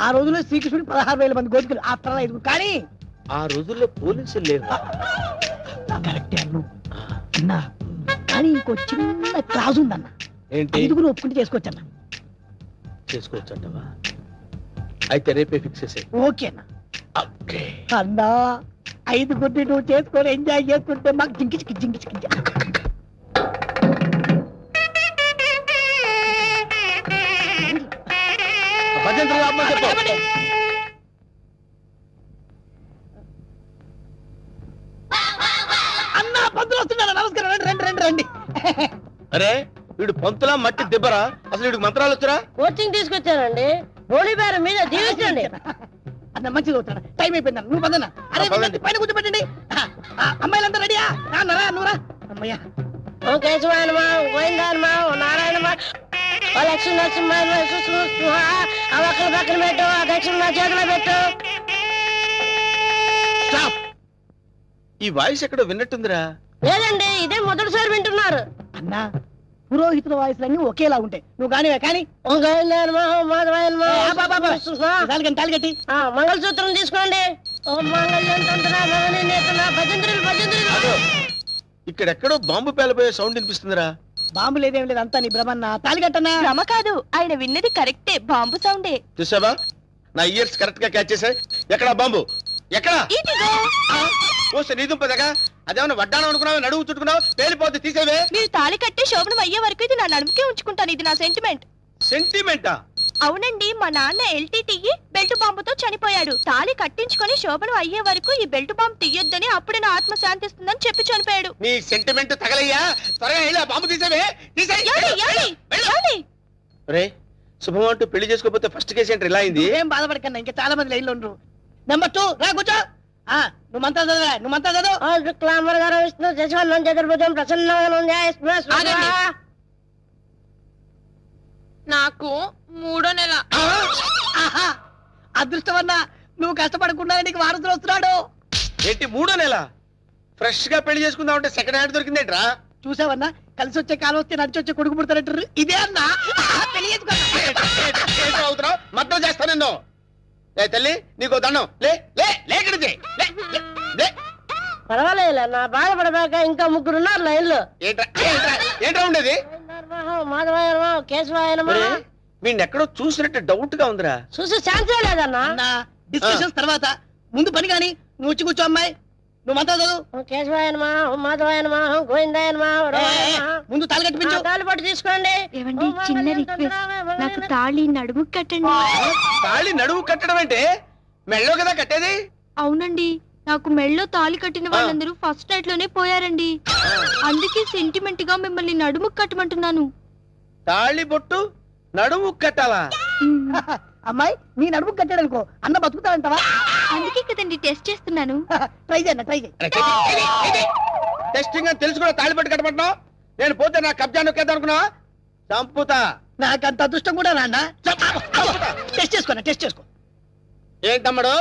ఆ రోజుల్లో శ్రీకృష్ణుడు 16,000 మంది గోపికలు ఆ తర్వాత 5 కానీ ఆ రోజుల్లో పోలీసులు లేవు. కరెక్టే అన్ను అన్నా, కానీ ఇంకో చిన్న క్లాజ్ ఉందన్న. ఏంటి? 5 ఒప్పుకుంటే చేసుకోవచ్చన్న. చేసుకోవచ్చంటవా? అయితే రేపే ఫిక్స్ చేసే. ఓకే అన్న. అన్నా 5 నువ్వు చేసుకొని ఎంజాయ్ చేసుకుంటే మాకు జింకిచికి అన్నా పంతులు వస్తున్నారా? నమస్కారం, రండి రండి రండి. అరే వీడు పంతులా మట్టి దెబ్బరా? అసలు వీడికి మంత్రాలు వచ్చారా? కోచింగ్ తీసుకొచ్చానండి. హోలీ బేరం మీద దీవించండి. అన్న మంచిగా అవుతాడు. టైం అయిపోయింది, నువ్వు పదన్నా. అరే పైన కూర్చోబెట్టండి. అమ్మాయిలంతా రెడీయా? రాన్నరా నువ్వురా. అమ్మయ్యా. ఓ కేశవాయనమా, గోవిందాయనమా, ఓ నారాయణమా, ఓ లక్ష్మీ నరసింహ ఆ ఒక్కల పక్కన పెట్టు, ఆ దక్షిణ నా చేతిలో పెట్టు. స్టాప్. ఈ వాయిస్ ఎక్కడో విన్నట్టుందిరా. లేదండి, ఇదే మొదటిసారి వింటున్నారు. అన్నా పురోహితుల వాయిస్లన్నీ ఒకేలా ఉంటాయి. నువ్వు కానివే కానీ. ఓ గోవిందాయనమా, ఓ మాధవాయనమా, తాలిగట్టి మంగళసూత్రం తీసుకోండి. ఓ మంగళ్యం తంత్ర భవని నేతన భజంత్రులు భజంత్రులు. ఇక్కడెక్కడో బాంబు పేలబోయే సౌండ్ వినిపిస్తుందిరా. బాంబు లేదేం లేదు, అంతా నీ భ్రమన్న. తాలిగట్టన్నా. భ్రమ కాదు, ఆయన విన్నది కరెక్టే, బాంబు సౌండే. చూసావా, నా ఇయర్స్ కరెక్ట్ గా క్యాచ్ చేశాయి. ఎక్కడా బాంబు? ఎక్కడా? ఇదిగో. ఓసే నీ దుంపదగా, అదేమన్నా వడ్డానం అనుకున్నావు, నడువు చుట్టుకున్నావు, పేలిపోతే తీసేవే. మీరు తాళి కట్టి శోభనం అయ్యే వరకు ఇది నా నడుముకే ఉంచుకుంటాను. ఇది నా సెంటిమెంట్. సెంటిమెంటా? అవునండి, మా నాన్న ఎల్టీటీఈ బెల్ట్ బాంబుతో చనిపోయాడు. తాళి కట్టించుకొని శోభనం అయ్యే వరకు ఈ బెల్ట్ బాంబు తీయొద్దని, అప్పుడే నా ఆత్మ శాంతిస్తుందని చెప్పి చనిపోయాడు. నీ సెంటిమెంట్ తగలయ్యా. త్వరగా వెళ్ళి బాంబు తీసేవే. రే శుభం అంటూ పెళ్లి చేసుకోకపోతే ఫస్ట్ కేసు ఏంటి ఇలా అయింది? ఏం బాధపడకన్నా, ఇంకా చాలా మంది లైన్లో ఉండరు. నెంబర్ 2 రా కూర్చో. నువ్వు మంత్రాలు చదవరా? నువ్వు మంత్రాలు చదువు. శుక్లాంబర గారు విష్ణు శశివర్ణం చతుర్భుజం ప్రసన్న. నాకు 3వ నెల. అదృష్టమన్నా, నువ్వు కష్టపడకుండా నీకు వారసులు వస్తున్నాడు. ఏంటి 3వ నెల? ఫ్రెష్ గా పెళ్లి చేసుకుందామంటే సెకండ్ హ్యాండ్ దొరికిందేట్రా? చూసావన్నా, కలిసి వచ్చే కాలం వస్తే నడిచి వచ్చే కొడుకు పుడతారంటారు. ఇదే అన్నా పెళ్లి అవుతున్నావు, మద్దతు చేస్తా నిన్ను. తల్లి నీకు దండం. లే లే లేకడితే పర్వాలేదు, నా బాధపడబాక ఇంకా 3 ఉన్నారు లైన్లో. ఏంట్రా ఉండేది? మాధవాయనమా, కేశవాయనమా. వీడిని ఎక్కడో చూసినట్టు డౌట్ గా ఉందిరా. చూసి ఛాన్సే లేదన్నా. డిస్కషన్స్ తర్వాత ముందు పని కానీ నువ్వు వచ్చి కూర్చో. అమ్మాయి నువ్వు మంత్రాలు చదువు. కేశవాయనమా, మాధవాయనమా, గోవిందాయనమా. ముందు తాళి కట్టించు. తాళి పట్టు తీసుకోండి. ఏవండి, చిన్న రిక్వెస్ట్, నాకు తాళి నడుము కట్టండి. తాళి నడువు కట్టడం అంటే మెళ్ళో కదా కట్టేది? అవునండి, నాకు మెళ్ళో తాళి కట్టిన వాళ్ళందరూ ఫస్ట్ నైట్ లోనే పోయారండి. అందుకే సెంటిమెంట్ గా మిమ్మల్ని నడుము కట్టమంటున్నాను. తాళి బొట్టు నడుము కట్టాలా? అమ్మాయి నీ నడుము కట్టాడనుకో, అన్న బతుకుతాడంటావా? అందుకే కదండి టెస్ట్ చేస్తున్నాను. ట్రై చేయన్న, ట్రై చేయి. టెస్టింగ్ అని తెలుసు కూడా తాళి బొట్టు కట్టమంటున్నావు? నేను పోతే నా కబ్జా నొక్కేద్దాం అనుకున్నావా? చంపుతా. నాకంత అదృష్టం కూడా నాన్న. టెస్ట్ చేసుకో, టెస్ట్ చేసుకో. ఏంటమ్మడు,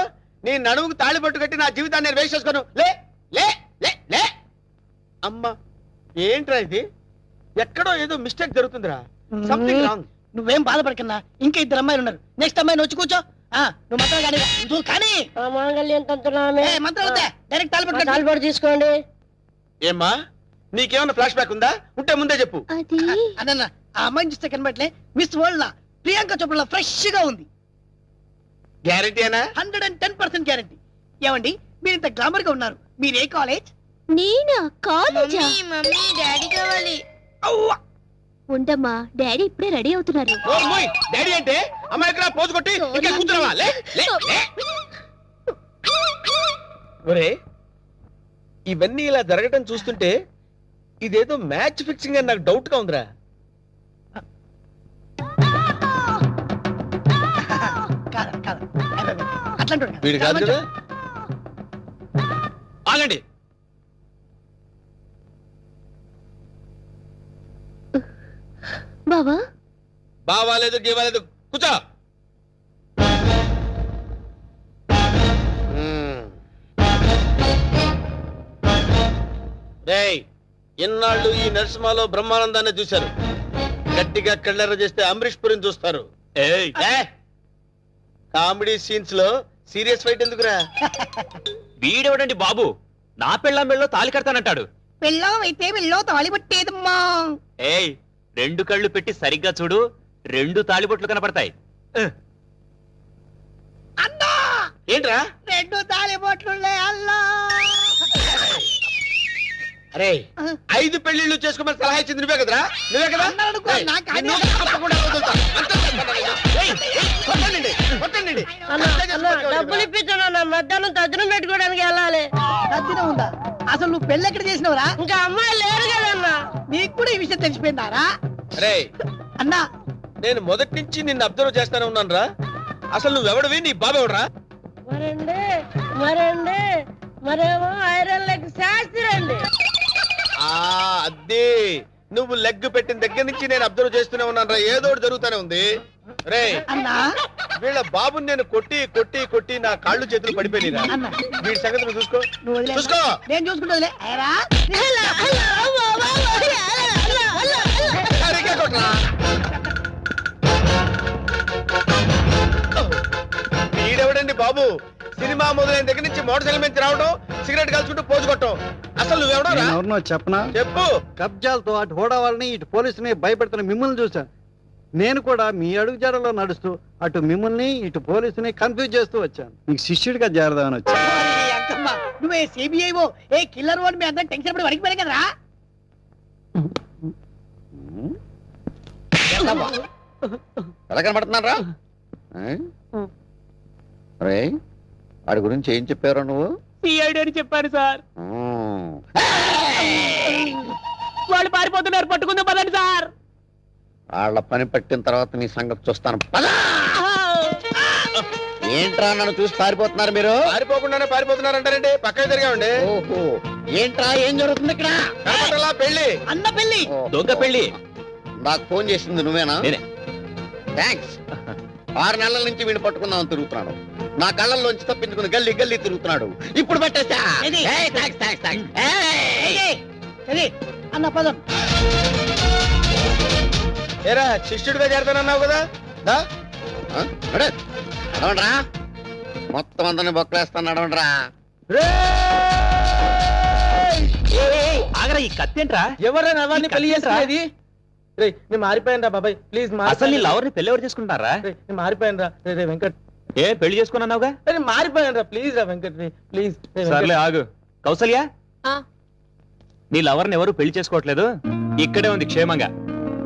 నీ నడుముకు తాళి బొట్టు కట్టి నా జీవితాన్ని నేను వేస్ట్ చేసుకోను. లే లే లే లే. అమ్మా ఏంట్రా ఇది? ఎక్కడో ఏదో మిస్టేక్ జరుగుతుందిరా. Something wrong. నువ్వేం బాధపడకన్నా, ఇంకా 2 అమ్మాయిలు ఉన్నారు. నెక్స్ట్ అమ్మాయిని వచ్చి కూర్చో. నువ్వు మంత్రాలు కానీ నువ్వు కానీ మాంగళ్యం తంత్ర మంత్రాలు డైరెక్ట్ తాళి పట్టు తీసుకోండి. ఏమ్మా నీకేమన్నా ఫ్లాష్ బ్యాక్ ఉందా? ఉంటే ముందే చెప్పు. అన్న ఆ అమ్మాయిని చూస్తే కనబట్లే మిస్ వరల్డ్ లా ప్రియాంక చోప్రా ఫ్రెష్ గా ఉంది. గ్యారెంటీనా? 110% గ్యారెంటీ. ఏమండి మీరు ఇంత గ్లామర్ గా ఉన్నారు, మీరు ఏ కాలేజ్? నేనా? కాలేజా? మమ్మీ డాడీ కావాలి. ఉండమ్మా, డాడీ ఇప్పుడే రెడీ అవుతున్నారు. డాడీ అంటే అమ్మాయి ఇక్కడ పోజు కొట్టి ఇంకా కూర్చున్నావా? లే లే లే. ఒరే ఇవన్నీ ఇలా జరగటం చూస్తుంటే ఇదేదో మ్యాచ్ ఫిక్సింగ్ అని నాకు డౌట్ గా ఉందిరా. వీడు కాదు కదా. ఆగండి. బావా బావాలేదు గీవాలేదు, కూర్చో. రేయ్ ఇన్నాళ్ళు ఈ నరసింహలో బ్రహ్మానందాన్ని చూశారు. గట్టిగా కళ్ళెర్ర చేస్తే అమరీష్ పురిని చూస్తారు. కామెడీ సీన్స్ లో సీరియస్ ఫైట్ ఎందుకురా? వీడెవడండి బాబు నా పెళ్ళాం మెళ్ళో తాలి కడతానంటాడు. పెళ్ళం అయితే వెళ్ళో తాళి పట్టేదమ్మా. ఏయ్ 2 కళ్ళు పెట్టి సరిగ్గా చూడు, 2 తాళిబొట్లు కనపడతాయి. అన్నా ఏంట్రా? 2 తాళి బొట్లుండే అల్లా. అరే 5 పెళ్లిళ్ళు చేసుకోమని సలహా ఇచ్చింది నువ్వే కదరా? నువ్వే కదా? అన్నాడనుకో, ఏయ్, నాకు నిన్ను అదే. తప్పకుండా వదులుతా. అంతా చెప్పండి నేను. ఏయ్, కొట్టండి, కొట్టండి. డబ్బులు ఇప్పించాను, మధ్యాహ్నం తజ్జనం పెట్టుకోవడానికి వెళ్ళాలి. సత్యం ఉందా? అసలు నువ్వు పెళ్ళి ఎక్కడ చేసినవరా? ఇంకా అమ్మాయి లేరు కదన్నా. నీకు కూడా ఈ విషయం తెలిసిపోయిందారా? అరే అన్నా నేను మొదటి నుంచి నిన్ను అబ్జర్వ్ చేస్తానే ఉన్నాను రా. అసలు నువ్వెవడవి, నీ బాబెవడరా? మరండి మరేమో ఐరన్ లెగ్ శాస్త్రి అండి. అదే నువ్వు లెగ్ పెట్టిన దగ్గర నుంచి నేను అబ్జర్వ్ చేస్తూనే ఉన్నాను రా. ఏదో ఒకటి జరుగుతూనే ఉంది. రే అన్నా వీళ్ళ బాబుని నేను కొట్టి కొట్టి కొట్టి నా కాళ్ళు చేతులు పడిపోయినా. అన్నా వీడి సంగతి నువ్వు చూసుకో. నువ్వు వదిలే. చూసుకో. నేను చూసుకుంటా. సరిగ్గా కొట్రా. వీడెవడండి బాబు? సినిమా మొదలైన దగ్గర నుంచి మోటార్ సైకిల్ మీద రావడం, సిగరెట్ కలుసుకుంటూ పోజు కొట్టడం. అసలు నువ్వెవడరా? ఎవరినో చెప్పనా? చెప్పు. కబ్జాలతో అటు హోడా వాళ్ళని ఇటు పోలీసుని భయపెడుతున్న మిమ్మల్ని చూసా. నేను కూడా మీ అడుగుజాడలో నడుస్తూ అటు మిమ్మల్ని ఇటు పోలీసుని కన్ఫ్యూజ్ చేస్తూ వచ్చాను. మీకు శిష్యుడిగా చేరదామని వచ్చాను. అంకమ్మ నువ్వే సిబిఐఓ ఏ కిల్లర్ వాడు మీ అందరం టెన్షన్ పడి వడికిపోయారు కదరా? ఎలా కనబడుతున్నారా? రే వాడి గురించి ఏం చెప్పారు నువ్వు? సిఐడి అని చెప్పారు సార్. వాళ్ళు పారిపోతున్నారు, పట్టుకుందాం పదండి సార్. వాళ్ళ పని పట్టిన తర్వాత నీ సంగతి చూస్తాను. ఏంట్రా నన్ను చూసి పారిపోతున్నారు మీరు? పారిపోకుండానే పారిపోతున్నారంటారండి. పక్కన తిరిగామండి. ఓహో ఏంట్రా ఏం జరుగుతుంది ఇక్కడ? కనపడలా పెళ్లి. అన్న పెళ్లి. ఓ, దొంగ పెళ్లి. నాకు ఫోన్ చేసింది నువ్వేనా? నేనే. థ్యాంక్స్. 6 నెలల నుంచి వీడిని పట్టుకుందామని తిరుగుతున్నాడు. నా కళ్ళల్లోంచి తప్పించుకుని గల్లీ గల్లీ తిరుగుతున్నాడు. ఇప్పుడు పట్టేసా. ఏది? ఏయ్, థాంక్స్, థాంక్స్, థాంక్స్. ఏయ్! సరే అన్న పదం. ఏరా శిష్యుడిగా చేరతానన్నావు కదా? దా. ఆ? నడు. నడవండ్రా. మొత్తం అందరిని బొక్కలేస్తాను. నడవండ్రా. ఆగరా, ఈ కత్తేంట్రా? ఎవరైనా ఎవరిని పెళ్లి చేసుకునేది? నేను మారిపోయాను రా బాబాయ్, ప్లీజ్. అసలు నీ లవర్ని పెళ్లి ఎవరు చేసుకుంటారా? నేను మారిపోయాను రా. రే వెంకట్, ఏ పెళ్లి చేసుకున్నావుగా? నేను మారిపోయాను రా. ప్లీజ్ రా వెంకట్, ప్లీజ్. సర్లే ఆగు. కౌసల్య, ఆ. నీ లవర్ని ఎవరు పెళ్లి చేసుకోవట్లేదు, ఇక్కడే ఉంది క్షేమంగా.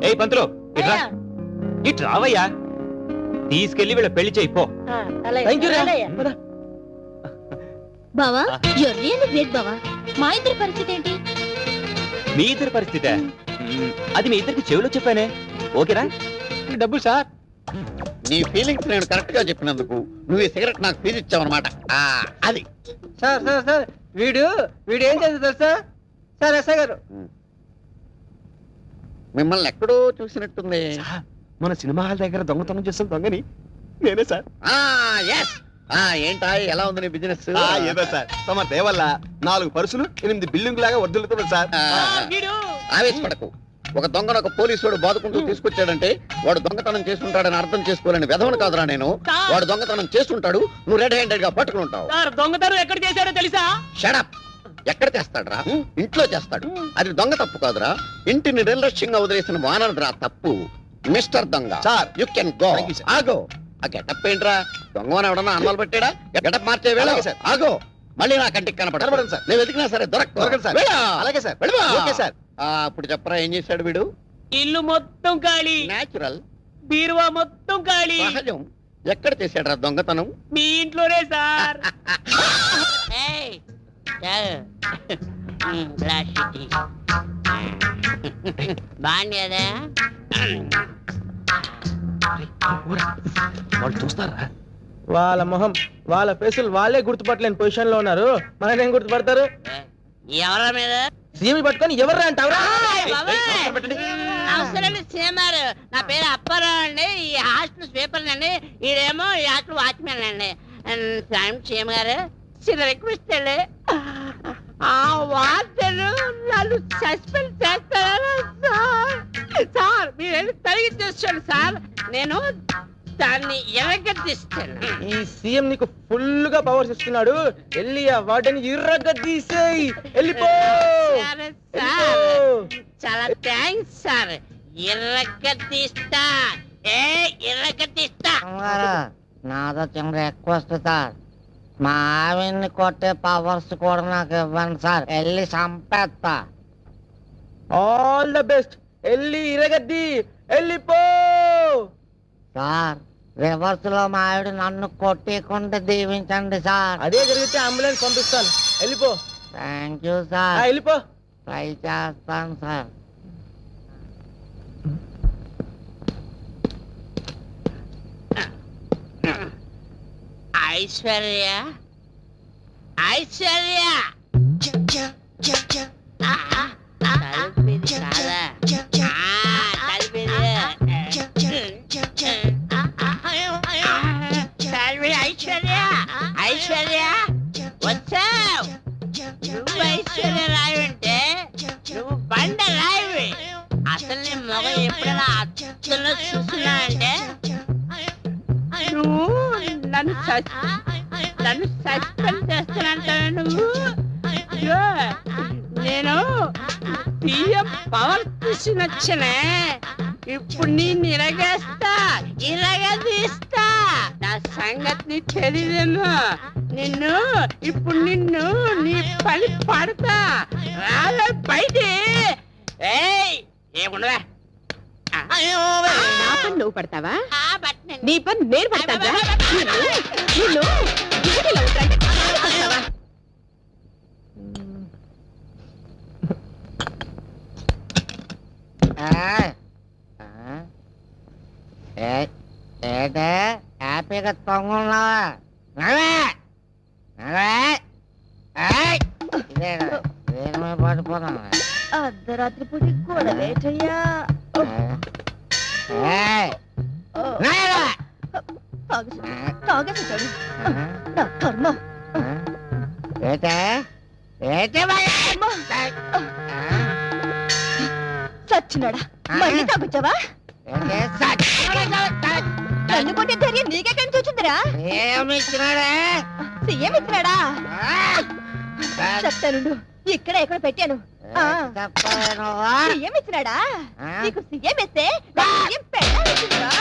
ఏయ్ పంతులు, ఇట్రా. ఇటు రావయ్యా. తీసుకెళ్లి వీళ్ళ పెళ్లి చేయి పో. బావా you're really great బావా. మా ఇద్దరి పరిస్థితి ఏంటి? మీ ఇద్దరి పరిస్థితే అది మీ ఇద్దరికి చెవిలో చెప్పానే. ఓకేనా? డబ్బు సార్. నీ ఫీలింగ్స్ నేను కరెక్ట్ గా చెప్పినందుకు నువ్వు ఈ సిగరెట్ నాకు ఫీజు ఇచ్చావన్నమాట. అది సార్ సార్ సార్ వీడు ఏం చేస్తారు సార్? సార్ ఎస్ఐ గారు, మిమ్మల్ని ఎక్కడో చూసినట్టుంది. మన సినిమా హాల్ దగ్గర దొంగతనం చేస్తాం దొంగని నేనే సార్. ఎస్. ఏంటా ఎలా ఉంది నీ బిజినెస్? ఏదో సార్ తమ దేవల్ల 4 పర్సులు 8 బిల్డింగ్ లాగా వర్దులుతుంది సార్. ఆవేశపడకు. ఒక దొంగను ఒక పోలీసు బాదుకుంటూ తీసుకొచ్చాడంటే వాడు దొంగతనం చేస్తుంటాడని అర్థం చేసుకోవాలని వెధవను కాదురా నేను. వాడు దొంగతనం చేస్తుంటాడు, నువ్వు రెడ్ హ్యాండెడ్ గా పట్టుకుని ఉంటావు. దొంగతనం ఎక్కడ చేశాడో తెలుసా? షడప్. ఎక్కడ చేస్తాడరా? ఇంట్లో చేస్తాడు. అది దొంగ తప్పు కాదురా, ఇంటిని నిర్లక్ష్యంగా వదిలేసిన వానరురా తప్పు. మిస్టర్ దొంగ sir. You can go. Thank you, sir. ఆగో. ఆ గెటప్ ఏంట్రా? దొంగని ఎవడన్నా అన్నాలు పెట్టాడా? గెటప్ మార్చే వేళ. అలాగే, sir. ఆగో. మళ్ళీ నా కంటికి కనపడదు. కనపడదు, sir. నేను వెతికినా సరే దొరకదు, sir. అలాగే, sir. Okay, sir. ఇప్పుడు చెప్పరా ఏం చేశాడు వీడు? ఇల్లు మొత్తం ఖాళీ, నేచురల్, బీరువా మొత్తం ఖాళీ. సహజం. ఎక్కడ చేశాడు దొంగతనం? మీ ఇంట్లోనే సార్. బాగుండేదా? వాళ్ళు చూస్తారా? వాళ్ళ మొహం వాళ్ళ ఫేసులు వాళ్ళే గుర్తుపట్టలేని పొజిషన్ లో ఉన్నారు. మననేం గుర్తుపడతారు? ఎవరి మీద? సీఎం పట్టుకొని ఎవరు అంటావురా? అవసరం సీఎంఆర్. నా పేరు అప్పారావు అండి. ఈ హాస్టల్ స్వీపర్ అండి. ఈడేమో ఈ హాస్టల్ వాచ్మెన్ అండి. సీఎం గారు చిన్న రిక్వెస్ట్ అండి. ఆ వార్తలు నన్ను సస్పెండ్ చేస్తారా సార్? సార్ మీరు తరిగి చూసుకోండి సార్. నేను దాన్ని ఎరగదీస్తాను. ఈ సీఎం నీకు ఫుల్ గా పవర్స్ ఇస్తున్నాడు. వెళ్ళి ఆ వాటిని ఇర్రగా తీసేయి. వెళ్ళిపో సరే సార్, చాలా థ్యాంక్స్ సార్. ఎరగదీస్తా, ఎరగదీస్తా. నాదో చిన్న రిక్వెస్ట్ సార్, మా ఆవిడ్ని కొట్టే పవర్స్ కూడా నాకు ఇవ్వండి సార్, వెళ్ళి చంపేస్తా. All the best. వెళ్ళి ఇరగద్ది. వెళ్ళిపో. సార్ రివర్స్ లో మా ఆవిడ నన్ను కొట్టేకుండా దీవించండి సార్. అదే జరిగితే అంబులెన్స్ పంపిస్తాను. వెళ్ళిపో. థ్యాంక్ యూ సార్, వెళ్ళిపో. ట్రై చేస్తాను సార్. ఐశ్వర్య, ఐశ్వర్య, తలుపుది కాదా? తలుపుది. ఐశ్వర్య, ఐశ్వర్య వచ్చావు. నువ్వు ఐశ్వర్య రాయుంటే నువ్వు బండ రాయువి. అసలు నీ మొగ ఎప్పుడైనా అద్దంలో చూస్తున్నా అంటే నువ్వు నన్ను సస్పెండ్ చేస్తానంటావు. నువ్వు అయ్యో, నేను సీఎం పవర్ చూసి నచ్చనే. ఇప్పుడు నేను ఇరగదీస్తా. నా సంగతి నీకు తెలియదేమో. నిన్ను నీ పని పడతా. రాలే బయటి. ఏముండవా? నా పని నువ్వు పడతావా? నీ పని నేను పడతావా? ఏంటే హ్యాపీగా తొంగున్నావా? పడిపోతాను. అర్ధరాత్రి పూట గొడవేటయ్యా. తాగేసాడు నా కర్మ. సచ్చినాడా, మళ్ళీ తాగొచ్చావా? నన్ను కొట్టే ధైర్యం నీకెక్కడి నుంచి వచ్చిందిరా? సీఎం ఇచ్చినాడా? చెప్తాను, ఇక్కడ ఎక్కడ పెట్టాను. సీఎం ఇచ్చినాడా? నీకు సీఎం ఇస్తే సీఎం పెట్టాల్సిందిరా.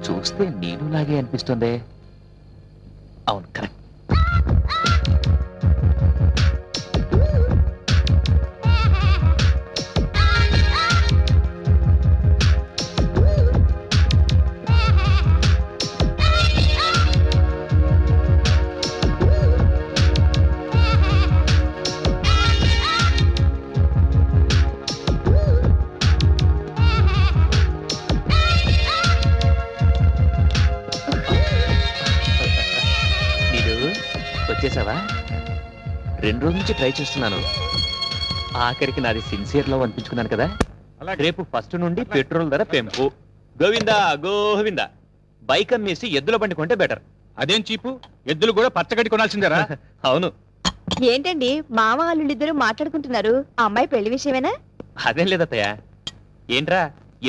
చూస్తే నేను లాగే అనిపిస్తుంది. అవును, కరెక్ట్. వచ్చేసావా? 2 రోజుల నుంచి ట్రై చేస్తున్నాను. ఆఖరికి నాది సిన్సియర్ లో అనిపించుకున్నాను కదా. రేపు ఫస్ట్ నుండి పెట్రోల్ ధర పెంపు. గోవిందా గోవిందా. బైక్ అమ్మేసి ఎద్దుల బండి కొంటే బెటర్. అదేం చీపు, ఎద్దులు కూడా పచ్చగడ్డి కొనాల్సిందేరా? అవును. ఏంటండి మామ వాళ్ళిద్దరు మాట్లాడుకుంటున్నారు? ఆ అమ్మాయి పెళ్లి విషయమేనా? అదేం లేదత్తయ్య. ఏంట్రా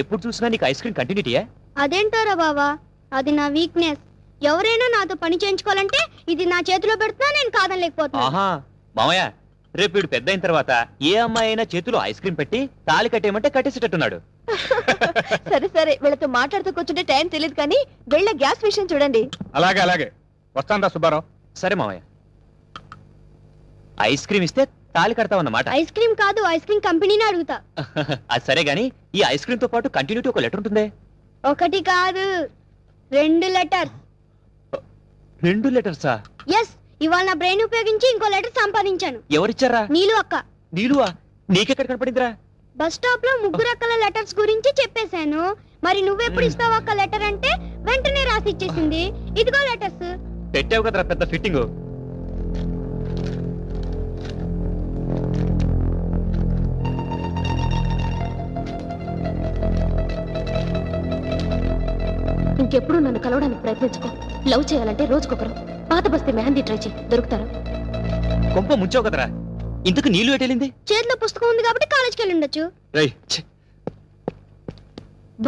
ఎప్పుడు చూసినా నీకు ఐస్ క్రీమ్ కంటిన్యూటీయా? అదేంటారా బావా, అది నా వీక్నెస్. ఎవరైనా నాతో పని చేయించుకోవాలంటే ఇది నా చేతిలో పెడుతున్నా నేను కాదనలేకపోతున్నా. ఆహా మామయ్య, రేపు వీడు పెద్ద అయిన తర్వాత ఏ అమ్మాయి అయినా చేతిలో ఐస్ క్రీమ్ పెట్టి తాళి కట్టేయమంటే కట్టేసేటట్టున్నాడు. సరే సరే, వీళ్ళతో మాట్లాడుతూ కూర్చుంటే టైం తెలియదు కానీ వెళ్ళ గ్యాస్ విషయం చూడండి. అలాగే అలాగే, వస్తాను రా సుబ్బారావు. సరే మామయ్య, ఐస్ క్రీమ్ ఇస్తే తాళి కడతావన్నమాట. ఐస్ క్రీమ్ కాదు, ఐస్ క్రీమ్ కంపెనీని అడుగుతా. అది సరే గానీ ఈ ఐస్ క్రీమ్ తో పాటు కంటిన్యూటీ ఒక లెటర్ ఉంటుంది. 1 కాదు 2 లెటర్స్. 2 లెటర్సా? ఎస్, ఇవాళ నా బ్రెయిన్ ఉపయోగించి ఇంకో లెటర్ సంపాదించాను. ఎవరిచ్చారా? నీలు అక్క. నీలువా? నీకెక్కడ కనపడిందిరా? బస్ స్టాప్ లో 3 అక్కల లెటర్స్ గురించి చెప్పేశాను. మరి నువ్వెప్పుడు ఇస్తావు అక్క లెటర్ అంటే వెంటనే రాసి ఇచ్చేసింది. ఇదిగో లెటర్స్. పెట్టావు కదరా పెద్ద ఫిట్టింగ్. ఇంకెప్పుడు నన్ను కలవడానికి ప్రయత్నించుకో. లవ్ చేయాలంటే రోజుకొకరు. పాత బస్తీ మెహందీ ట్రై చేయి, దొరుకుతారు. కొంప ముంచావు కదరా. ఇంతకు నీళ్ళు ఎటెళ్ళింది? చేతిలో పుస్తకం ఉంది కాబట్టి కాలేజ్కి వెళ్ళి ఉండొచ్చు.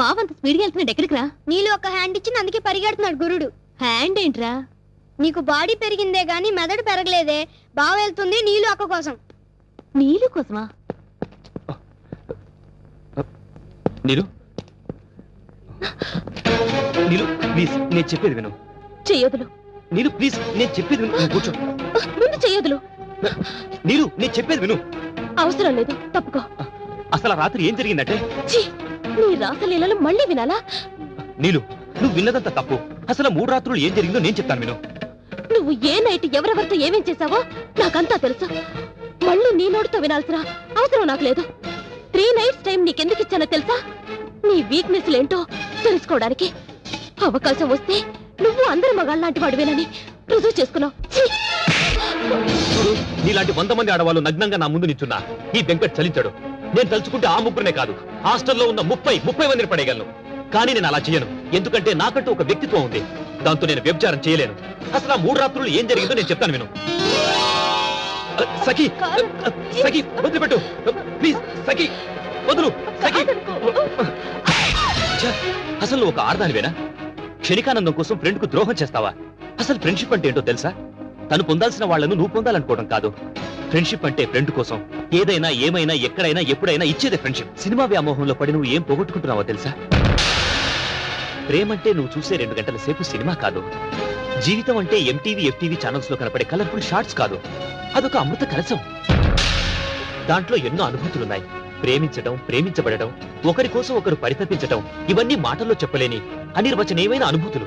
బావంత స్పీడ్గా వెళ్తున్నాడు, ఎక్కడికి రా? నీళ్ళు ఒక హ్యాండ్ ఇచ్చి అందుకే పరిగెడుతున్నాడు గురుడు. హ్యాండ్ ఏంట్రా? నీకు బాడీ పెరిగిందే గాని మెదడు పెరగలేదే. బాగా వెళ్తుంది నీళ్ళు అక్క కోసం. నీళ్ళు కోసమా? నీలు నీలు ప్లీజ్ నేను చెప్పేది విను. చెయ్యొదులు. నీలు ప్లీజ్ నేను చెప్పేది విను. నువ్వు కూర్చో. ముందు చెయ్యొదులు. నీలు నేను చెప్పేది విను. అవసరం లేదు, తప్పుకో. అసలు ఆ రాత్రి ఏం జరిగిందంటే? ఛీ, నీ రాసలీలలు మళ్ళీ వినాలా? నీలు నువ్వు విన్నదంతా తప్పు. అసలు 3 రాత్రులు ఏం జరిగిందో నేను చెప్తాను విను. నువ్వు ఏ నైట్ ఎవరెవరితో ఏమేం చేశావో నాకంతా తెలుసు. మళ్ళీ నీ నోటితో వినాల్సిన అవసరం నాకు లేదు. 3 nights టైం నీకెందుకు ఇచ్చానో తెలుసా? నీ వీక్నెస్ ఏంటో తెలుసుకోవడానికి. అవకాశం వస్తే నువ్వు అందరి మగాళ్ళలాంటి వాడివేనని రుజువు చేసుకున్నావు. చూడు, నీలాంటి 100 మంది ఆడవాళ్ళు నగ్నంగా నా ముందు నిల్చున్నా ఈ వెంకట్ చలించాడు. నేను తలుచుకుంటే ఆ ముగ్గురనే కాదు, హాస్టల్లో ఉన్న 30 మందిని పడేయగలను. కానీ నేను అలా చేయను, ఎందుకంటే నాకంటూ ఒక వ్యక్తిత్వం ఉంది. దాంతో నేను వ్యభిచారం చేయలేను. అసలు ఆ 3 రాత్రులు ఏం జరిగిందో నేను చెప్తాను విను. సఖి సఖి వదిలిపెట్టు ప్లీజ్. సఖి వదులు. సఖి ఛ, అసలు నువ్వు ఒక ఆడదానివేనా? క్షణికానందం కోసం ఫ్రెండ్ కు ద్రోహం చేస్తావా? అసలు ఫ్రెండ్షిప్ అంటే ఏంటో తెలుసా? తను పొందాల్సిన వాళ్లను నువ్వు పొందాలనుకోవడం కాదు. ఫ్రెండ్షిప్ అంటే ఫ్రెండ్ కోసం ఏదైనా ఏమైనా ఎక్కడైనా ఎప్పుడైనా ఇచ్చేదే ఫ్రెండ్షిప్. సినిమా వ్యామోహంలో పడి నువ్వు ఏం పోగొట్టుకుంటున్నావో తెలుసా? ప్రేమంటే నువ్వు చూసే 2 గంటల సేపు సినిమా కాదు. జీవితం అంటే ఎంటీవీ ఎఫ్టీవీ ఛానల్స్ లో కనపడే కలర్ఫుల్ షార్ట్స్ కాదు. అదొక అమృత కలశం. దాంట్లో ఎన్నో అనుభూతులున్నాయి. ప్రేమించడం, ప్రేమించబడడం, ఒకరి కోసం ఒకరు పరితపించడం, ఇవన్నీ మాటల్లో చెప్పలేని అనిర్వచనీయమైన అనుభూతులు.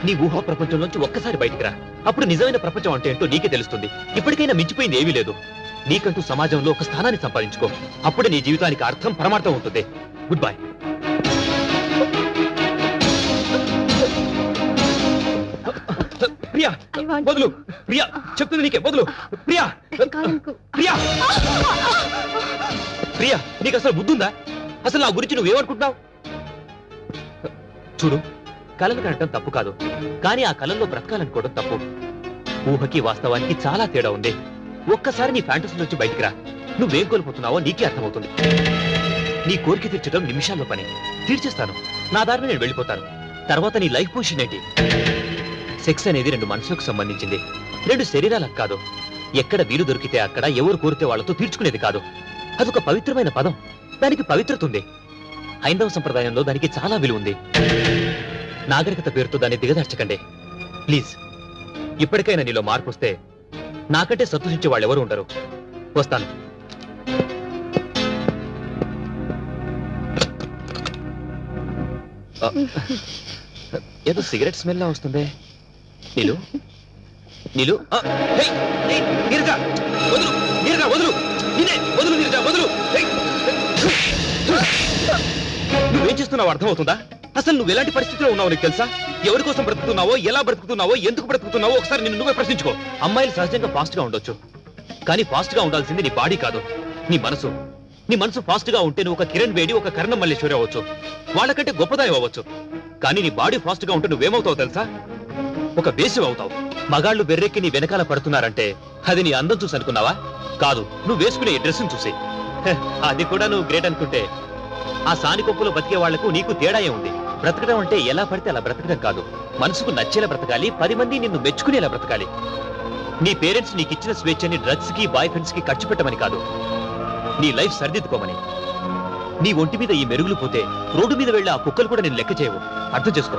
నీ ఊహా ప్రపంచంలోంచి ఒక్కసారి బయటికి రా. అప్పుడు నిజమైన ప్రపంచం అంటే ఏంటో నీకే తెలుస్తుంది. ఇప్పటికైనా మించిపోయింది ఏమీ లేదు. నీకంటూ సమాజంలో ఒక స్థానాన్ని సంపాదించుకో. అప్పుడే నీ జీవితానికి అర్థం పరమార్థం ఉంటుంది. Good bye. ప్రియా వదులు. ప్రియా చెప్తుంది నీకే వదులు. ప్రియా ప్రియా ప్రియా నీకు అసలు బుద్ధుందా? అసలు నా గురించి నువ్వేమనుకుంటున్నావు? చూడు, కలలు కనటం తప్పు కాదు, కానీ ఆ కలల్లో బ్రతకాలనుకోవడం తప్పు. ఊహకి వాస్తవానికి చాలా తేడా ఉంది. ఒక్కసారి నీ ఫ్యాంటసీ నుంచి బయటికి రా. నువ్వేం కోల్పోతున్నావో నీకే అర్థమవుతుంది. నీ కోరిక తీర్చడం నిమిషాల్లో పని. తీర్చేస్తాను, నా దారిని నేను వెళ్ళిపోతాను. తర్వాత నీ లైఫ్ పొజిషన్ ఏంటి? సెక్స్ అనేది 2 మనసులకు సంబంధించింది, 2 శరీరాలకు కాదు. ఎక్కడ వీలు దొరికితే అక్కడ, ఎవరు కోరితే వాళ్లతో తీర్చుకునేది కాదు. అదొక పవిత్రమైన పదం, దానికి పవిత్రత ఉంది. హైందవ సంప్రదాయంలో దానికి చాలా విలువ ఉంది. నాగరికత పేరుతో దాన్ని దిగదార్చకండి ప్లీజ్. ఇప్పటికైనా నీలో మార్పు వస్తే నాకంటే సంతోషించే వాళ్ళు ఎవరు ఉండరు. వస్తాను. ఏదో సిగరెట్ స్మెల్ లా వస్తుంది. నీలు నీలు నీరజా వదులు. నీరజా వదులు. వదులు నీరజా వదులు. నువ్వేం చేస్తున్నావు అర్థమవుతుందా? అసలు నువ్వు ఎలాంటి పరిస్థితిలో ఉన్నావు నీకు తెలుసా? ఎవరి కోసం బ్రతుకుతున్నావో, ఎలా బ్రతుకుతున్నావో, ఎందుకు బ్రతుకుతున్నావో ఒకసారి నిన్ను నువ్వే ప్రశ్నించుకో. అమ్మాయిలు సహజంగా ఫాస్ట్ గా ఉండొచ్చు, కానీ ఫాస్ట్ గా ఉండాల్సింది నీ బాడీ కాదు, నీ మనసు. నీ మనసు ఫాస్ట్ గా ఉంటే నువ్వు ఒక కిరణ్ బేడి, ఒక కర్ణం మల్లేశ్వరి అవ్వచ్చు, వాళ్ళకంటే గొప్పదాయి అవ్వచ్చు. కానీ నీ బాడీ ఫాస్ట్ గా ఉంటే నువ్వేమవుతావు తెలుసా? ఒక వేశ్య అవుతావు. మగాళ్ళు బెర్రెక్కి నీ వెనకాల పడుతున్నారంటే అది నీ అందం చూసి అనుకున్నావా? కాదు, నువ్వు వేసుకునే డ్రెస్ చూసి. అది కూడా నువ్వు గ్రేట్ అనుకుంటే ఆ సానికొప్పులో బతికే వాళ్లకు నీకు తేడాయే ఉంది. బ్రతకడం అంటే ఎలా పడితే అలా బ్రతకడం కాదు. మనసుకు నచ్చేలా బ్రతకాలి, 10 మంది నిన్ను మెచ్చుకునేలా బ్రతకాలి. నీ పేరెంట్స్ నీకు ఇచ్చిన స్వేచ్ఛని డ్రగ్స్ కి, బాయ్ ఫ్రెండ్స్ కి ఖర్చు పెట్టమని కాదు, నీ లైఫ్ సరిదిద్దుకోమని. నీ ఒంటి మీద ఈ మెరుగులు పోతే రోడ్డు మీద వెళ్ళి ఆ కుక్కలు కూడా నేను లెక్క చేయవు. అర్థం చేసుకో.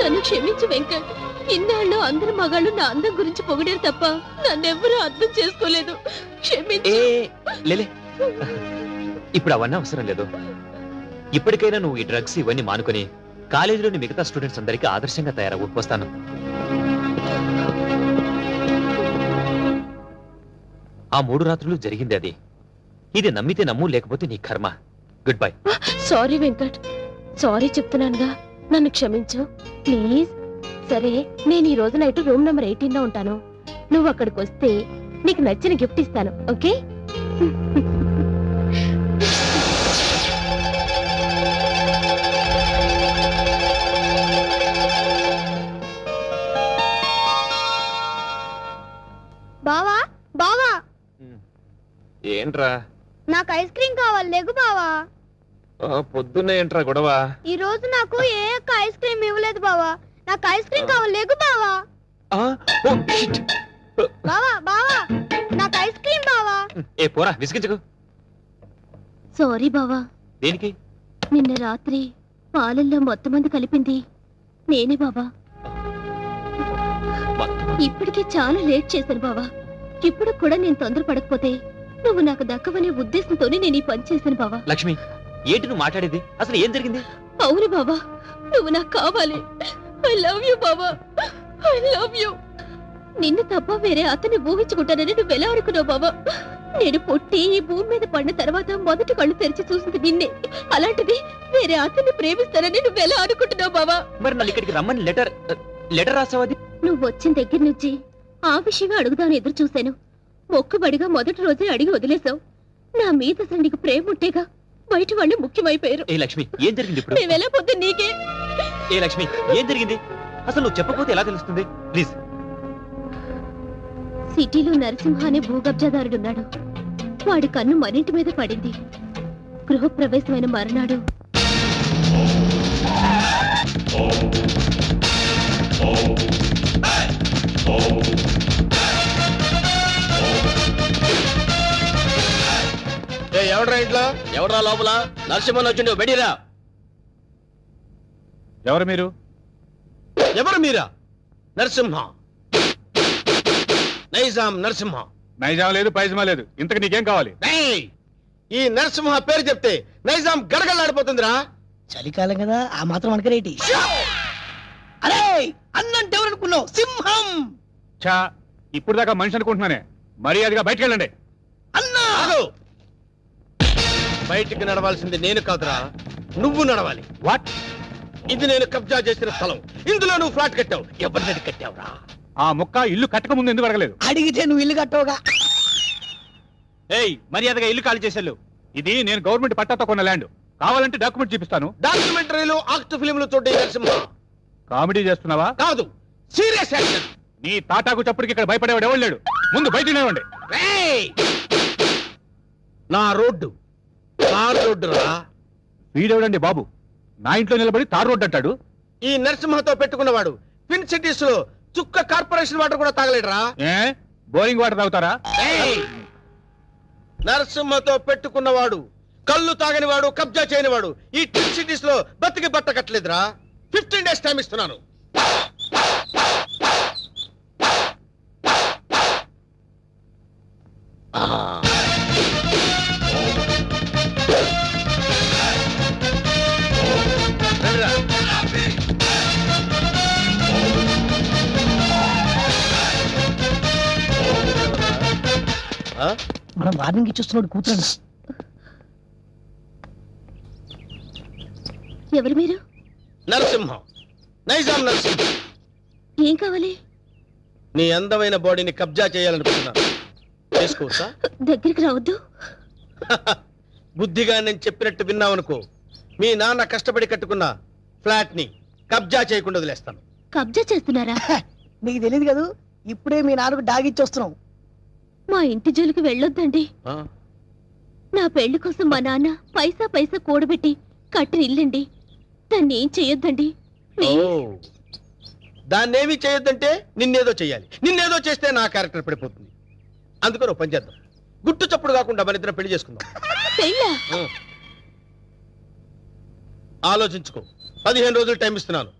నన్ను క్షమించు వెంకట్. ఇన్నాళ్ళు అందరి మగాళ్ళు నా అందం గురించి పొగిడారు తప్ప నన్నెవ్వరూ అర్థం చేసుకోలేదు. క్షమించు. లేలే, ఇప్పుడు అవన్నీ అవసరం లేదు. ఇప్పటికైనా నువ్వు ఈ డ్రగ్స్ ఇవన్నీ మానుకొని కాలేజీలోని మిగతా స్టూడెంట్స్ అందరికీ ఆదర్శంగా తయారవు. వస్తాను. ఆ 3 రాత్రులు జరిగింది అది. ఇది నమ్మితే నమ్ము, లేకపోతే నీ కర్మ. Good bye. Sorry Venkat, sorry చెప్తున్నానుగా, నన్ను క్షమించు ప్లీజ్. సరే, నేను ఈ రోజు నైట్ రూమ్ నెంబర్ 18 లో ఉంటాను. నువ్వు అక్కడికి వస్తే నీకు నచ్చిన గిఫ్ట్ ఇస్తాను, ఓకే? బావా బావా ఏంట్రా నాకు ఐస్ క్రీమ్ కావాలి లెగు బావా. పొద్దున్నే ఏంట్రా గొడవ? ఈ రోజు నాకు ఏ ఒక్క ఐస్ క్రీమ్ ఇవ్వలేదు బావా. నాకు ఐస్ క్రీమ్ కావాలి లెగు బావా. బావా బావా నాకు ఐస్ క్రీమ్ బావా. ఏ పోరా విసిగించకు. సారీ బావా. దేనికి? నిన్న రాత్రి పాలల్లో మొత్తం మంది కలిపింది నేనే బావా. ఇప్పటికే చాలా లేట్ చేశాను బావా. ఇప్పుడు కూడా నేను తొందరపడకపోతే నువ్వు నాకు దక్కవనే ఉద్దేశంతోనే నేను ఈ పని చేశాను బావా. లక్ష్మి ఏంటి నువ్వు మాట్లాడేది? అసలు ఏం జరిగింది? అవును బావా, నువ్వు నాకు కావాలి. ఐ లవ్ యూ బావా, ఐ లవ్ యూ. నిన్ను తప్ప వేరే అతన్ని ఊహించుకుంటానని నువ్వెలా అనుకున్నావు బావా? నేను పుట్టి ఈ భూమి మీద పడిన తర్వాత మొదటి కళ్ళు తెరిచి చూసింది నిన్నే. అలాంటిది వేరే అతన్ని ప్రేమిస్తానని నువ్వెలా అనుకుంటున్నావు బావా? మరి నన్ను ఇక్కడికి రమ్మని లెటర్ రాసావది? నువ్వు వచ్చిన దగ్గర నుంచి ఆ విషయమే అడుగుదాని ఎదురు చూశాను. మొక్కుబడిగా మొదటి రోజే అడిగి వదిలేశావు. నా మీద అసలు నీకు ప్రేమ ఉంటేగా బయట వాళ్ళు ముఖ్యమైపోయారు. ఏ లక్ష్మి ఏం జరిగింది ఇప్పుడు? మేమెలా పొద్దు నీకే. ఏ లక్ష్మి ఏం జరిగింది? అసలు నువ్వు చెప్పకపోతే ఎలా తెలుస్తుంది? ప్లీజ్. సిటీలో నరసింహ అనే భూకబ్జాదారుడున్నాడు. వాడి కన్ను మనింటి మీద పడింది. గృహప్రవేశమైన మరునాడు ఎవడరా ఇంట్లో? ఎవడరా లోపల? నరసింహన్ వచ్చిండు, బెడిరా. ఎవరు మీరు? ఎవరు మీరా? నరసింహ, నైజాం నరసింహ. నైజాం లేదు పైజమా లేదు, ఇంతకు నీకేం కావాలి? ఏయ్! ఈ నరసింహ పేరు చెప్తే నైజాం గడగడలాడిపోతుందిరా. చలికాలం కదా, ఆ మాత్రం అనుకరేటి. అరే అన్నంటే ఎవరనుకున్నావు? సింహం. చా ఇప్పుడు దాకా మనిషి అనుకుంటున్నానే. మర్యాదగా బయటకు వెళ్ళండి. అన్నా ఆగు! బయటికి నడవాల్సింది నేను కాదురా, నువ్వు నడవాలి. వాట్? ఇది నేను కబ్జా చేసిన స్థలం. ఇందులో నువ్వు ఫ్లాట్ కట్టావు. ఎవరిని కట్టావురా? ఆ ముక్క ఇల్లు కట్టక ముందు ఎందుకు అడగలేదు? అడిగితే నువ్వు ఇల్లు కట్టవుగా. ఏయ్ మర్యాదగా ఇల్లు ఖాళీ చేసేళ్ళు. ఇది నేను గవర్నమెంట్ పట్టాతో కొన్న ల్యాండ్. కావాలంటే డాక్యుమెంట్ చూపిస్తాను. డాక్యుమెంటరీలు, ఆక్ట్ ఫిలింలు చూడండి నరసింహ. కామెడీ చేస్తున్నావా? కాదు, సీరియస్ యాక్షన్. నీ తాటాకు చప్పుడుకి ఇక్కడ భయపడేవాడు ఎవడు లేడు. ముందు బయట నిలవండి. ఏయ్! నా రోడ్డు తార్ రోడ్డు రా. వీడెవడండి బాబు నా ఇంట్లో నిలబడి తార్ రోడ్డు అంటాడు? ఈ నరసింహతో పెట్టుకున్నవాడు ట్విన్ సిటీస్ లో చుక్క కార్పొరేషన్ వాటర్ కూడా తాగలేడురా. ఏ బోరింగ్ వాటర్ తాగుతారా? ఏయ్! నరసింహతో పెట్టుకున్నవాడు కళ్ళు తాగని వాడు, కబ్జా చేయని వాడు ఈ ట్విన్ సిటీస్ లో బతికి బట్ట కట్టలేదురా. 15 days టైం ఇస్తున్నాను. రండిరా. మనం వార్నింగ్ ఇచ్చేస్తున్నాడు కూతురు. ఎవరు మీరు? నరసింహం, నైజాం నరసింహం. ఏం కావాలి? నీ అందమైన బాడీని కబ్జా చేయాలనుకుంటున్నాను. చేసుకోవచ్చా? దగ్గరికి రావద్దు. బుద్ధిగా నేను చెప్పినట్టు విన్నావనుకో, మీ నాన్న కష్టపడి కట్టుకున్న ఫ్లాట్ ని కబ్జా చేయకుండా వదిలేస్తాను. కబ్జా చేస్తున్నారా? నీకు తెలియదు కదా, ఇప్పుడే మీ నాన్నకు డాగిచ్చి వస్తున్నాం. మా ఇంటి జోలికి వెళ్ళొద్దండి. ఆ? నా పెళ్లి కోసం మా నాన్న పైసా పైసా కూడబెట్టి కట్టిన ఇల్లండి. దాన్ని ఏం చెయ్యొద్దండి. ఓ, దాన్నేమీ చేయొద్దంటే నిన్నేదో చెయ్యాలి. నిన్నేదో చేస్తే నా క్యారెక్టర్ పడిపోతుంది. అందుకని ఓ పని చేద్దాం, గుట్టు చప్పుడు కాకుండా మన ఇద్దరం పెళ్లి చేసుకుందాం. పెళ్ళా? ఆలోచించుకో. 15 రోజులు టైం ఇస్తున్నాను.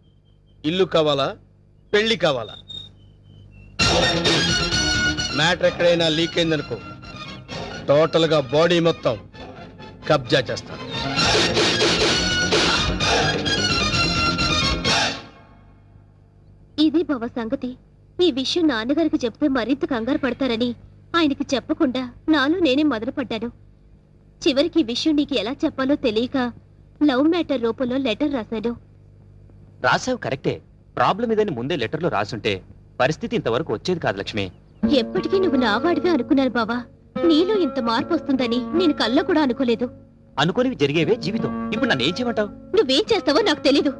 ఇల్లు కావాలా, పెళ్లి కావాలా? మ్యాటర్ ఎక్కడైనా లీక్ అయిందనుకో, టోటల్ గా బాడీ మొత్తం కబ్జా చేస్తాను. ఇది బావ సంగతి. ఈ విషయం నాన్నగారికి చెప్తే మరింత కంగారు పడతారని ఆయనకి చెప్పకుండా నాలో నేనే మొదలుపడ్డాను. చివరికి ఈ విషయం నీకు ఎలా చెప్పాలో తెలియక లవ్ మ్యాటర్ రూపంలో లెటర్ రాశాను. రాసావు కరెక్టే. ప్రాబ్లం ఇదని ముందే లెటర్లో రాసుంటే పరిస్థితి ఇంతవరకు వచ్చేది కాదు లక్ష్మి. ఎప్పటికీ నువ్వు నావాడిగా అనుకున్నాను బావా. నీలో ఇంత మార్పు వస్తుందని నేను కల్లో కూడా అనుకోలేదు. అనుకోనివి జరిగేవే జీవితం. ఇప్పుడు నన్ను ఏం చేయమంటావు? నువ్వేం చేస్తావో నాకు తెలీదు.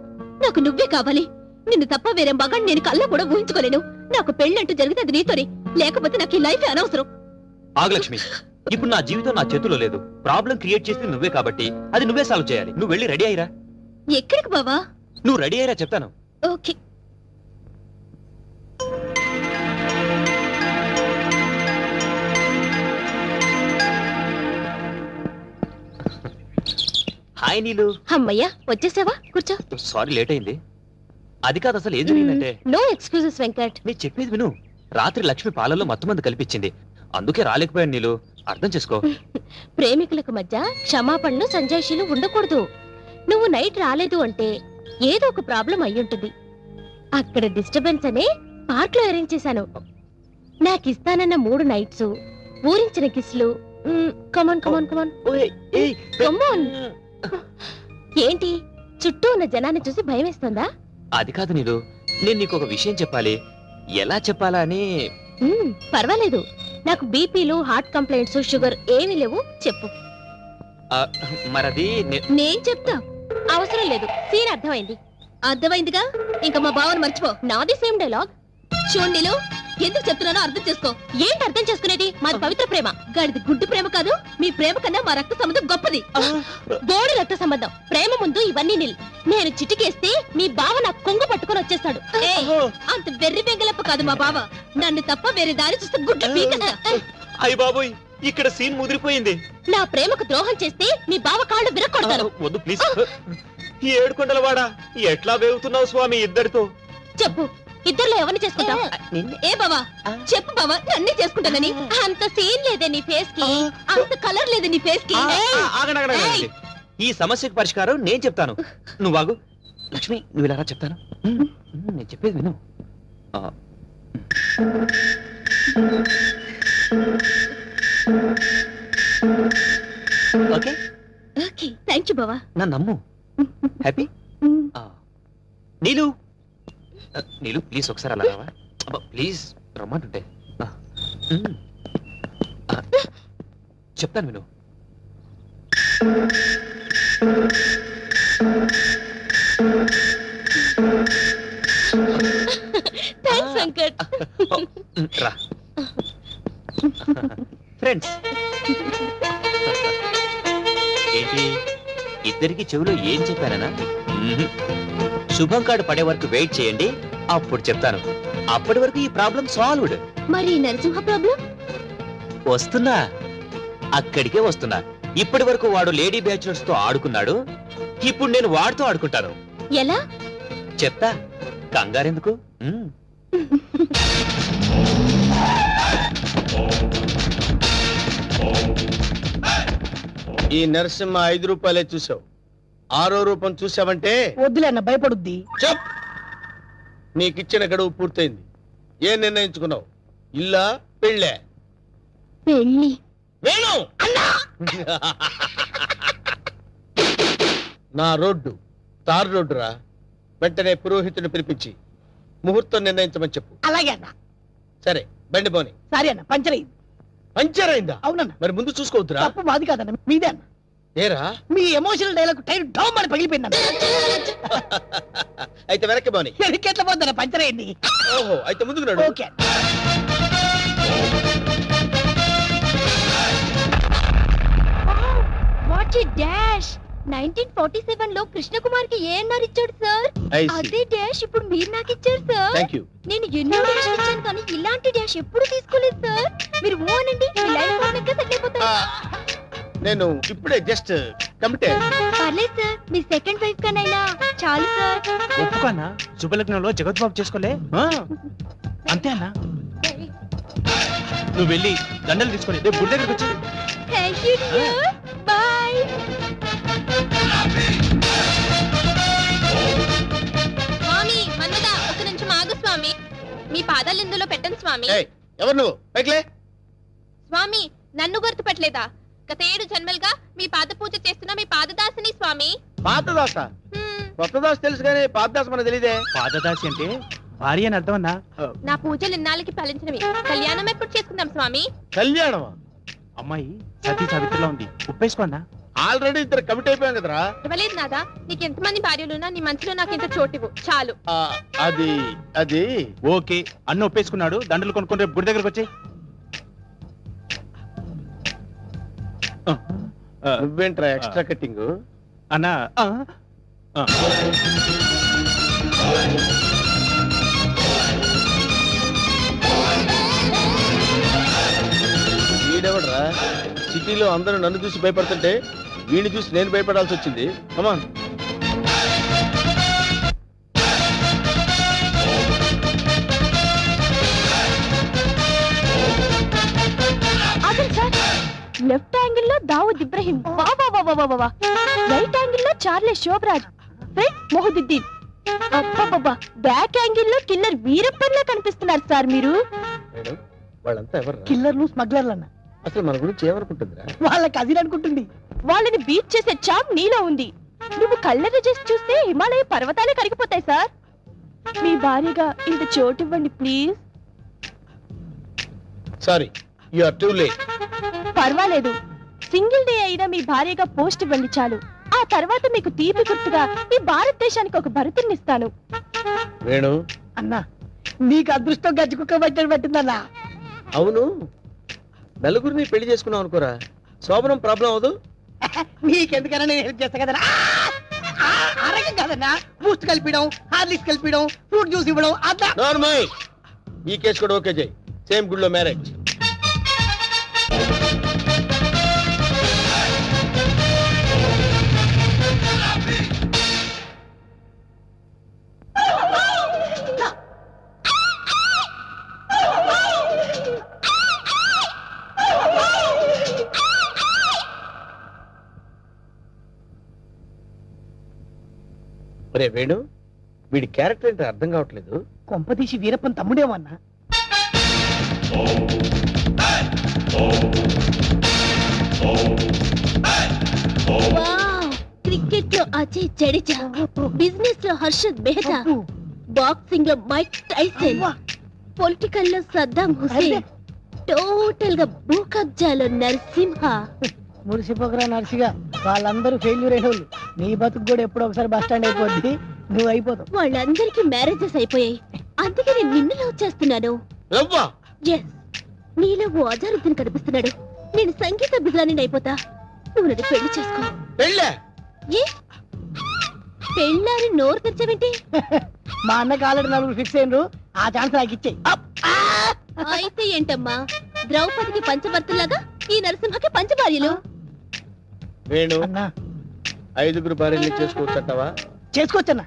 నాకు నువ్వే కావాలి. నిన్ను తప్ప వేరే మగాన్ని నేను కల్లో కూడా ఊహించుకోలేను. నాకు పెళ్ళంటూ జరిగితే అది నీతోనే. లేకపోతే నాకు ఈ లైఫ్ అనవసరం. ఆగలక్ష్మి, ఇప్పుడు నా జీవితం నా చేతిలో లేదు. ప్రాబ్లం క్రియేట్ చేసింది నువ్వే కాబట్టి అది నువ్వే సాల్వ్ చేయాలి. నువ్వు వెళ్ళి రెడీ అయ్యిరా. ఎక్కడికి బావా? నువ్వు రెడీ అయ్యిరా చెప్తాను. ఓకే. హాయ్ నీలు. అమ్మయ్యా వచ్చేసావా? కూర్చో. సారీ లేట్ అయింది. అది కాదు, అసలు ఏం జరిగిందంటే నో ఎక్స్క్యూజెస్ వెంకట్. నీ చెప్పేది విను. రాత్రి లక్ష్మి పాలల్లో మత్తుమందు కల్పించింది, అందుకే రాలేకపోయాను. నీలు అర్థం చేసుకో. ప్రేమికులకు మధ్య క్షమాపణలు సంజాయిషీలు ఉండకూడదు. నువ్వు నైట్ రాలేదు అంటే ఏదో ఒక ప్రాబ్లం అయ్యుంటుంది. అక్కడ డిస్టర్బెన్స్ అనే పార్క్ లో అరేంజ్ చేశాను. నాకు ఇస్తానన్న 3 నైట్స్, ఊరించిన కిస్లు. కమాన్ కమాన్ కమాన్ కమాన్. ఏంటి చుట్టూ ఉన్న జనాన్ని చూసి భయం వేస్తుందా? అది కాదు నీలు, నేను నీకు ఒక విషయం చెప్పాలి. ఎలా చెప్పాలా అని. పర్వాలేదు, నాకు బీపీలు, హార్ట్ కంప్లైంట్స్, షుగర్ ఏమీ లేవు. చెప్పు. మరది నేను చెప్తా. అవసరం లేదు, సీన్ అర్థమైంది. అర్థమైందిగా, ఇంకా మా బావని మర్చిపో. నాది సేమ్ డైలాగ్. చూడండిలో ఎందుకు చెప్తున్నానో అర్థం చేసుకో. ఏంటి అర్థం చేసుకునేది? మాది పవిత్ర ప్రేమ, గాడిది గుడ్డు ప్రేమ కాదు. మీ ప్రేమ కన్నా మా రక్త సంబంధం గొప్పది. బోడి రక్త సంబంధం. ప్రేమ ముందు ఇవన్నీ నిల్. నేను చిటికేస్తే మీ బావ నాకు కొంగు పట్టుకొని వచ్చేస్తాడు. అంత వెర్రి వెంగలప్ప కాదు మా బావ. నన్ను తప్ప వేరే దారి చూస్తే గుడ్డ పీకస్తా. అయ్య బాబోయ్, ఇక్కడ సీన్ ముదిరిపోయింది. నా ప్రేమకు ద్రోహం చేస్తే మీ బావ కాళ్ళు విరక్కొడతాను. వద్దు ప్లీజ్. ఏడుకొండల వాడా, ఎట్లా వేగుతున్నావు స్వామి ఇద్దరితో? చెప్పు, ఇద్దర్లో ఎవరిని చేసుకుంటావు? ఏ బావా చెప్పు బావా, నన్నే చేసుకుంటానని. అంత సీన్ లేదే నీ ఫేస్ కి, అంత కలర్ లేదే నీ ఫేస్ కి. ఆగండి. ఈ సమస్యకు పరిష్కారం నేను చెప్తాను. నువ్వు బాగు. లక్ష్మి, నువ్వు ఇలా చెప్తాను. నేను చెప్పేది విను. ఓకే ఓకే, థ్యాంక్ యూ బావా. నా నమ్ము. హ్యాపీ. నీలు నీలు ప్లీజ్ ఒకసారి అలా రావా? ప్లీజ్ రమ్మంటుంటే. చెప్తాను విను. థ్యాంక్స్ వెంకట్. రా ఫ్రెండ్స్. ఏంటి ఇద్దరికి చెవిలో ఏం చెప్పానా? శుభం కార్డు పడే వరకు వెయిట్ చేయండి, అప్పుడు చెప్తాను. అప్పటి వరకు ఈ ప్రాబ్లం సాల్వ్డ్. మరి నరసింహ ప్రాబ్లం? వస్తున్నా, అక్కడికే వస్తున్నా. ఇప్పటి వరకు వాడు లేడీ బ్యాచులర్స్ తో ఆడుకున్నాడు, ఇప్పుడు నేను వాడితో ఆడుకుంటాను. ఎలా చెప్తా, కంగారెందుకు. ఈ నరసింహ 5 రూపాయలే చూసావు, 6వ రూపం చూసావంటే వద్దులే అన్న, భయపడుద్ది. చెప్. నీకిచ్చిన గడువు పూర్తయింది. ఏం నిర్ణయించుకున్నావు? ఇల్లా పెళ్ళే? పెళ్ళి. వేణు నా రోడ్డు తారు రోడ్డు రా. వెంటనే పురోహితుని పిలిపించి ముహూర్తం నిర్ణయించమని చెప్పు. అలాగే అన్న. సరే బండి పోని. సారీ అన్న, పంచర్ అయింది. పంచర్ అయిందా? అవునన్న. మరి ముందు చూసుకోవద్దురా. తప్పు మాది కాదన్న, మీదే అన్న. ఏరా మీ ఎమోషనల్ డైలాగ్ టైర్ డౌన్ అని పగిలిపోయిందన్న. అయితే వెనక్కి పోని. ఎట్లా పోద్దన్న, పంచర్ అయింది. ఓహో, అయితే ముందుకు నడు. ఓకే. What a dash. 1947 లో కృష్ణకుమార్ కి ఏఎన్ఆర్ ఇచ్చాడు సార్. అదే డాష్ ఇప్పుడు మీరు నాకు ఇచ్చారు సార్. Thank you. నేను ఎన్నో డాష్ ఇచ్చాను కానీ ఇలాంటి డాష్ ఎప్పుడు తీసుకోలేదు సార్. మీరు ఓ అనండి, మీ లైఫ్ పార్ట్నర్గా సెట్ అయిపోతారు. నేను ఇప్పుడే జస్ట్ కమిటే. పర్లేదు సార్, మీ సెకండ్ వైఫ్ కనైనా చాలు సార్. ఒప్పుకన్నా శుభలగ్నంలో జగత్ బాబు చేసుకోలే. అంతే అన్నా. నువ్వు వెళ్ళి దండలు తీసుకొని రేపు గుడి దగ్గరకు వచ్చి. Thank you dear, bye. స్వామి మన్నదా, ఒక నిమిషం ఆగు స్వామి. మీ పాదాలు ఇందులో పెట్టండి స్వామి. ఎవరు నువ్వు? పైకిలే. స్వామి నన్ను గుర్తుపట్టలేదా? గత 7 జన్మలుగా మీ పాద పూజ చేస్తున్న మీ పాదదాసిని స్వామి. పాతదాస? కొత్త దాస్ తెలుసు కానీ పాతదాస మనకు తెలియదే. పాదదాసి అంటే భార్య అని అర్థం అన్నా. నా పూజలు ఇన్నాళ్ళకి ఫలించినవి. కళ్యాణం ఎప్పుడు చేసుకుందాం స్వామి? కళ్యాణమా? అమ్మాయి సతీ సావిత్రిలో ఉంది, ఉప్పేసుకోన్నా. ఆల్రెడీ ఇద్దరు కమిట్ అయిపోయాం కదరా. ఇవ్వలేదు నాదా, నీకు ఎంతమంది భార్యలున్నా నీ మనసులో నాకు ఇంత చోటివు చాలు. అది అది ఓకే, అన్న ఒప్పేసుకున్నాడు. దండలు కొనుక్కొని రేపు గుడి దగ్గరకు వచ్చాయి. నువ్వేంట్రా ఎక్స్ట్రా కట్టింగ్? అన్నా వీడెవడరా సిటీలో అందరూ నన్ను చూసి భయపడుతుంటే వీడిని చూసి నేను భయపడాల్సి వచ్చింది. కమాన్. లెఫ్ట్ యాంగిల్ లో దావుద్ ఇబ్రహీం, రైట్ యాంగిల్ లో చార్లే శోభరాజ్, ఫ్రంట్ మొహదుద్దీన్, బ్యాక్ యాంగిల్ లో కిల్లర్ వీరప్పన్లా కనిపిస్తున్నారు సార్ మీరు. మేడం వాళ్ళంతా ఎవరు? కిల్లర్లు స్మగ్లర్లు అన్న. అసలు మన గురించి ఏమనుకుంటుందిరా? వాళ్ళకి అది అనుకుంటుంది. వాళ్ళని బీట్ చేసే చాప్ నీలో ఉంది. నువ్వు కళ్ళెర్ర చేసి చూస్తే హిమాలయ పర్వతాలే కరిగిపోతాయి సార్. మీ భార్యగా ఇంత చోటు ఇవ్వండి please. Sorry, you are too late. పర్వాలేదు, సింగిల్ డే అయినా మీ భార్యగా పోస్ట్ ఇవ్వండి చాలు. ఆ తర్వాత మీకు తీపి గుర్తుగా ఈ భారతదేశానికి ఒక భరతుని ఇస్తాను. వేణు అన్నా, నీకు అదృష్టం గజ్జి కుక్క పట్టని పట్టిందన్నా. అవును, నలుగురిని పెళ్లి చేసుకున్నావు అనుకోరా, శోభనం ప్రాబ్లం అవదు. నీకెందుకన్నా నేను హెల్ప్ చేస్తా కదన్నా. ఆరోగ్యం కాదన్నా, బూస్ట్ కలిపిడం, హార్లిక్స్ కలిపిడం, ఫ్రూట్ జ్యూస్ ఇవ్వడం అదా. నార్మల్. ఈ కేసు కూడా ఓకే చేయి. సేమ్ గుడ్ లో మ్యారేజ్. ఒరే వేణు, వీడి క్యారెక్టర్ ఏంటో అర్థం కావట్లేదు. కొంపదీసి వీరప్పన్ తమ్ముడేమన్నా. క్రికెట్ లో అజయ్ జడేజా, బిజినెస్ లో హర్షద్ మెహతా, బాక్సింగ్ లో మైక్ టైసన్, పొలిటికల్ లో సద్దాం హుసేన్, టోటల్ గా భూ కబ్జాలో నరసింహ. మురిసిపోకరా నర్సిగా, వాళ్ళందరూ ఫెయిల్యూర్ అయిన వాళ్ళు. నీ బతుకు కూడా ఎప్పుడో ఒకసారి బస్ స్టాండ్ అయిపోద్ది, నువ్వు అయిపోతావు. వాళ్ళందరికీ మ్యారేజెస్ అయిపోయాయి, అందుకే నేను నిన్ను లవ్ చేస్తున్నాను. ఎస్, నీలో ఓ అజారుద్దీన్ కనిపిస్తున్నాడు. నేను సంగీత బిజాని అయిపోతా, నువ్వు నన్ను పెళ్లి చేసుకో. ఏ పెళ్ళాని నోరు తెచ్చావేంటి? మా అన్నకి ఆల్రెడీ నలుగురు ఫిక్స్ అయినరు, ఆ ఛాన్స్ నాకు ఇచ్చేయి. అయితే ఏంటమ్మా, ద్రౌపదికి పంచభర్తలాగా ఈ నరసింహకి పంచభార్యలు. వేణు, అన్నా 5 భార్యలు చేసుకోవచ్చంటావా? చేసుకోవచ్చన్నా.